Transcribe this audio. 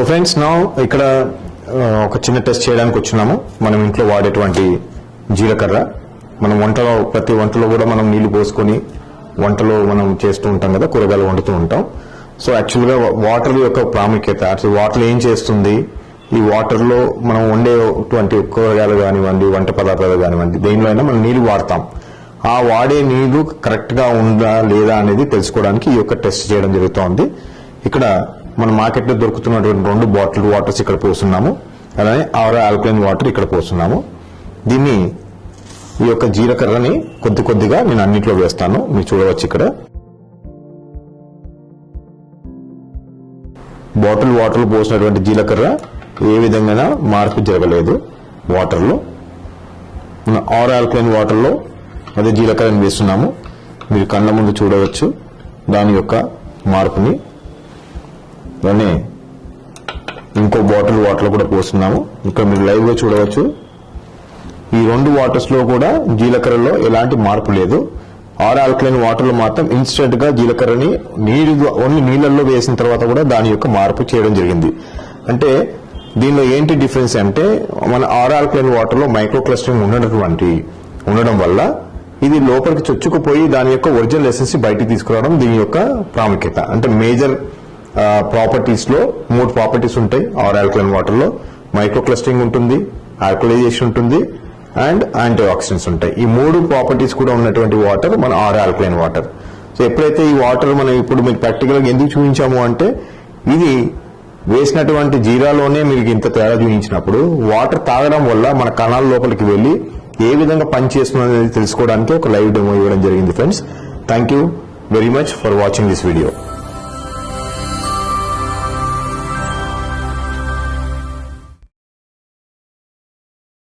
Friends now ఇక్కడ ఒక చిన్న టెస్ట్ చేయడానికి వచ్చున్నాము. మనం ఇంట్లో వాడేటువంటి జీలకర్ర మనం ప్రతి వంటలో కూడా మనం నీళ్లు పోసుకొని వంటలో మనం చేస్తూ ఉంటాం కదా, కూరగాయలు వండుతూ ఉంటాం. సో యాక్చువల్గా వాటర్ యొక్క ప్రాముఖ్యత, అసలు వాటర్ ఏం చేస్తుంది, ఈ వాటర్లో మనం వండేటువంటి కూరగాయలు కానివ్వండి, వంట పదార్థాలు కానివ్వండి, దేనిలో అయినా మనం నీళ్లు వాడతాం. ఆ వాడే నీళ్లు కరెక్ట్గా ఉందా లేదా అనేది తెలుసుకోవడానికి ఈ యొక్క టెస్ట్ చేయడం జరుగుతోంది. ఇక్కడ మన మార్కెట్లో దొరుకుతున్నటువంటి 2 బాటిల్ వాటర్స్ ఇక్కడ పోస్తున్నాము, అలానే ఆల్కలైన్ వాటర్ ఇక్కడ పోస్తున్నాము. దీన్ని ఈ యొక్క జీలకర్రని కొద్దిగా నేను అన్నిట్లో వేస్తాను. మీరు చూడవచ్చు ఇక్కడ బాటిల్ వాటర్లో పోసినటువంటి జీలకర్ర ఏ విధంగా మార్పు జరగలేదు. వాటర్లో ఆల్కలైన్ వాటర్లో అదే జీలకర్రని వేస్తున్నాము. మీరు కళ్ళ ముందు చూడవచ్చు దాని యొక్క మార్పుని. అలానే ఇంకో బాటిల్ వాటర్ కూడా పోస్తున్నాము. ఇక్కడ మీరు లైవ్ గా చూడవచ్చు. ఈ 2 వాటర్స్ లో కూడా జీలకర్రలో ఎలాంటి మార్పు లేదు. ఆల్కలైన్ వాటర్ లో మాత్రం ఇన్స్టెంట్ గా జీలకర్రని ఓన్లీ నీళ్ళల్లో వేసిన తర్వాత కూడా దాని యొక్క మార్పు చేయడం జరిగింది. అంటే దీనిలో ఏంటి డిఫరెన్స్ అంటే, మన ఆల్కలైన్ వాటర్ లో మైక్రో క్లస్టరింగ్ ఉండడం వల్ల ఇది లోపలికి చొచ్చుకుపోయి దాని యొక్క ఒరిజినల్ ఎసెన్స్ బయటికి తీసుకురావడం దీని యొక్క ప్రాముఖ్యత. అంటే మేజర్ ప్రాపర్టీస్ లో 3 ప్రాపర్టీస్ ఉంటాయి. ఆల్కలైన్ వాటర్ లో మైక్రో క్లస్టరింగ్ ఉంటుంది, ఆల్కలైజేషన్ ఉంటుంది అండ్ యాంటీ ఆక్సిడెంట్స్ ఉంటాయి. ఈ 3 ప్రాపర్టీస్ కూడా ఉన్నటువంటి వాటర్ మన ఆల్కలైన్ వాటర్. సో ఎప్పుడైతే ఈ వాటర్ మనం ఇప్పుడు మీకు ప్రాక్టికల్ గా ఎందుకు చూపించాము అంటే, ఇది వేసినటువంటి జీరాలోనే మీకు ఇంత తేడా చూపించినప్పుడు వాటర్ తాగడం వల్ల మన కణాల లోపలికి వెళ్లి ఏ విధంగా పనిచేస్తుందనేది తెలుసుకోవడానికి ఒక లైవ్ డెమో ఇవ్వడం జరిగింది. Friends, thank you very much for watching this video.